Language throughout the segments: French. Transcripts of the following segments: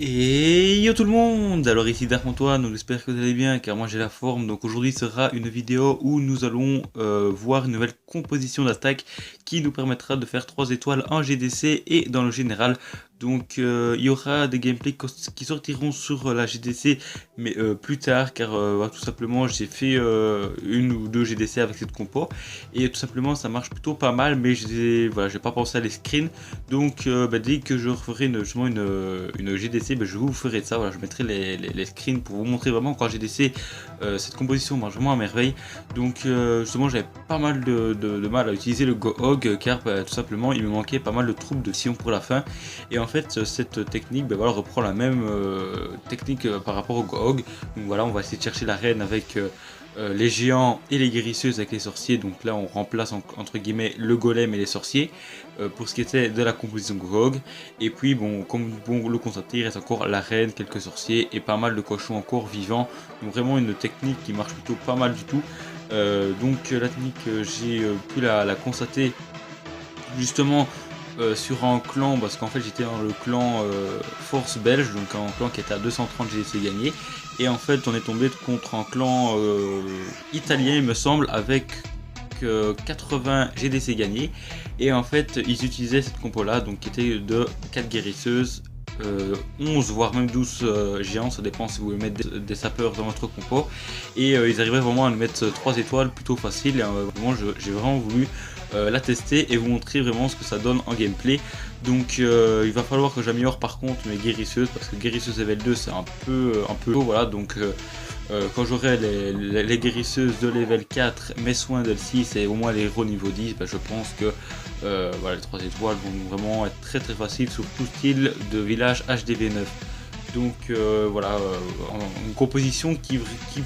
Et yo tout le monde, alors ici Dark Antoine, donc j'espère que vous allez bien car moi j'ai la forme. Donc aujourd'hui sera une vidéo où nous allons voir une nouvelle composition d'attaque qui nous permettra de faire 3 étoiles en GDC et dans le général. Donc il y aura des gameplays qui sortiront sur la GDC mais plus tard car tout simplement j'ai fait une ou deux GDC avec cette compo et tout simplement ça marche plutôt pas mal, mais j'ai pas pensé à les screens. Donc dès que je referai justement une GDC, je vous ferai ça. Voilà, je mettrai les screens pour vous montrer vraiment quand GDC cette composition marche vraiment à merveille. Donc justement j'avais pas mal de mal à utiliser le Gohog car tout simplement il me manquait pas mal de troupes de Sion pour la fin. Et en fait cette technique reprend la même technique par rapport au Gohog. Donc voilà, on va essayer de chercher la reine avec les géants et les guérisseuses avec les sorciers. Donc là on remplace entre guillemets le golem et les sorciers pour ce qui était de la composition Gohog. Et puis bon, comme vous le constatez, il reste encore la reine, quelques sorciers et pas mal de cochons encore vivants. Donc vraiment une technique qui marche plutôt pas mal du tout. Donc la technique j'ai pu la constater justement sur un clan, parce qu'en fait j'étais dans le clan Force Belge, donc un clan qui était à 230 GDC gagné, et en fait on est tombé contre un clan italien il me semble avec 80 GDC gagnés, et en fait ils utilisaient cette compo là, donc qui était de 4 guérisseuses, 11 voire même 12 géants, ça dépend si vous voulez mettre des sapeurs dans votre compo, et ils arrivaient vraiment à nous mettre 3 étoiles plutôt facile, et vraiment j'ai vraiment voulu la tester et vous montrer vraiment ce que ça donne en gameplay. Donc il va falloir que j'améliore par contre mes guérisseuses, parce que guérisseuse level 2 c'est un peu haut, voilà. Donc quand j'aurai les guérisseuses de level 4, mes soins de 6 et au moins les héros niveau 10, je pense que voilà, les 3 étoiles vont vraiment être très faciles sur tout style de village HDV9. Donc voilà, une composition qui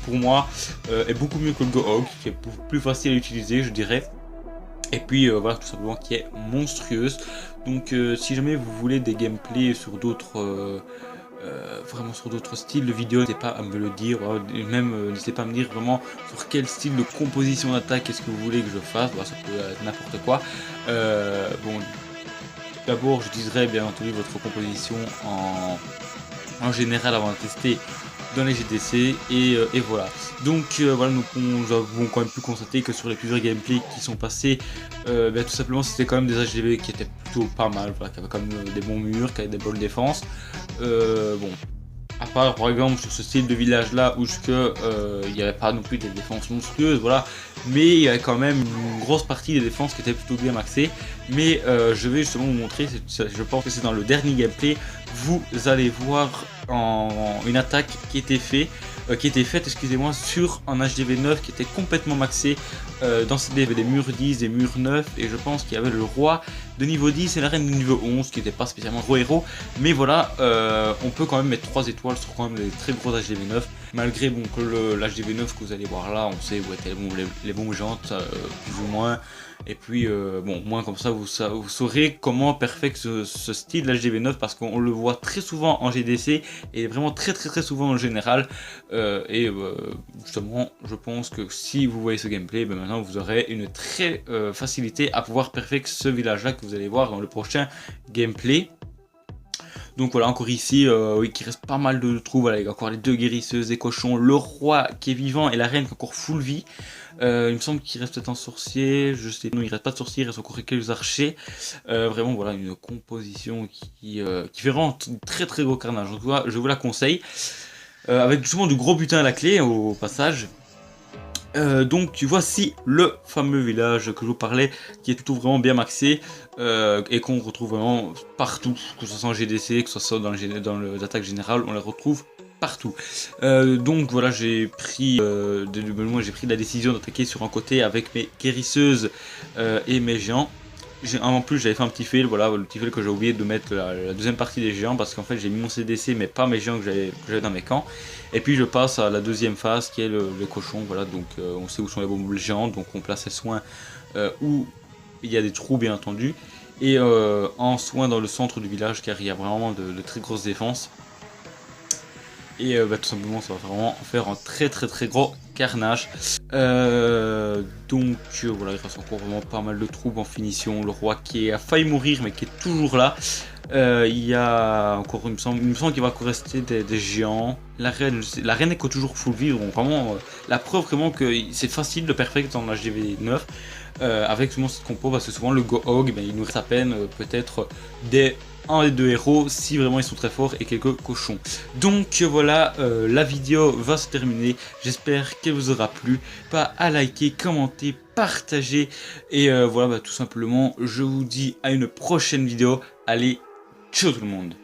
pour moi est beaucoup mieux que le Gohog, qui est plus facile à utiliser je dirais. Et puis voilà, tout simplement qui est monstrueuse. Donc si jamais vous voulez des gameplays sur d'autres vraiment sur d'autres styles de vidéos, n'hésitez pas à me le dire, même n'hésitez pas à me dire vraiment sur quel style de composition d'attaque est-ce que vous voulez que je fasse. Voilà, ça peut être n'importe quoi. Bon, d'abord je dirais bien entendu votre composition en général avant de tester dans les GDC, et voilà. Donc voilà, nous avons quand même pu constater que sur les plusieurs gameplays qui sont passés, tout simplement c'était quand même des HDV qui étaient plutôt pas mal, voilà, qui avaient quand même des bons murs, qui avaient des bonnes défenses. Bon, à part par exemple sur ce style de village là où il n'y avait pas non plus des défenses monstrueuses, voilà, mais il y avait quand même une grosse partie des défenses qui étaient plutôt bien maxées. Mais je vais justement vous montrer, je pense que c'est dans le dernier gameplay, vous allez voir une attaque qui était faite, excusez-moi, sur un HDV9 qui était complètement maxé. Dans il y avait des murs 10, des murs 9, et je pense qu'il y avait le roi de niveau 10 et la reine de niveau 11 qui n'était pas spécialement gros héros, mais voilà, on peut quand même mettre 3 étoiles sur quand même les très gros HDV9, malgré bon, que l'HDV9 que vous allez voir là, on sait où étaient les bons jantes, plus ou moins. Et puis bon, moins comme ça vous saurez comment perfect ce style HDV9, parce qu'on le voit très souvent en GDC et vraiment très souvent en général. Justement je pense que si vous voyez ce gameplay, maintenant vous aurez une très facilité à pouvoir perfect ce village là que vous allez voir dans le prochain gameplay. Donc voilà, encore ici, oui, qui reste pas mal de trous. Voilà, il y a encore les 2 guérisseuses, des cochons, le roi qui est vivant et la reine qui est encore full vie. Il me semble qu'il reste peut-être un sorcier, je sais, non, il reste pas de sorcier, il reste encore quelques archers. Vraiment, voilà, une composition qui fait vraiment très gros carnage. Donc voilà, je vous la conseille. Avec justement du gros butin à la clé au passage. Donc voici le fameux village que je vous parlais, qui est plutôt vraiment bien maxé, et qu'on retrouve vraiment partout, que ce soit en GDC, que ce soit dans les attaques générales, on les retrouve partout. Donc voilà, j'ai pris la décision d'attaquer sur un côté avec mes guérisseuses et mes géants. En plus j'avais fait un petit fail, voilà, le petit fail que j'ai oublié de mettre la deuxième partie des géants, parce qu'en fait j'ai mis mon CDC mais pas mes géants que j'avais dans mes camps. Et puis je passe à la deuxième phase qui est le cochon, voilà. Donc on sait où sont les bombes géantes, donc on place les soins où il y a des trous bien entendu, et en soins dans le centre du village car il y a vraiment de très grosses défenses. Et tout simplement ça va vraiment faire un très gros carnage. Donc voilà, il reste encore vraiment pas mal de troupes en finition. Le roi qui a failli mourir mais qui est toujours là. Il y a encore, il me semble qu'il va encore rester des géants. La reine est toujours full vivre, donc vraiment la preuve vraiment que c'est facile de perfect en HDV 9 avec souvent cette compo, parce que souvent le Gohog, ben, il nous reste à peine peut-être un des deux héros si vraiment ils sont très forts et quelques cochons. Donc voilà, la vidéo va se terminer. J'espère qu'elle vous aura plu. Pas à liker, commenter, partager. Et voilà, bah, tout simplement, je vous dis à une prochaine vidéo. Allez, ciao tout le monde.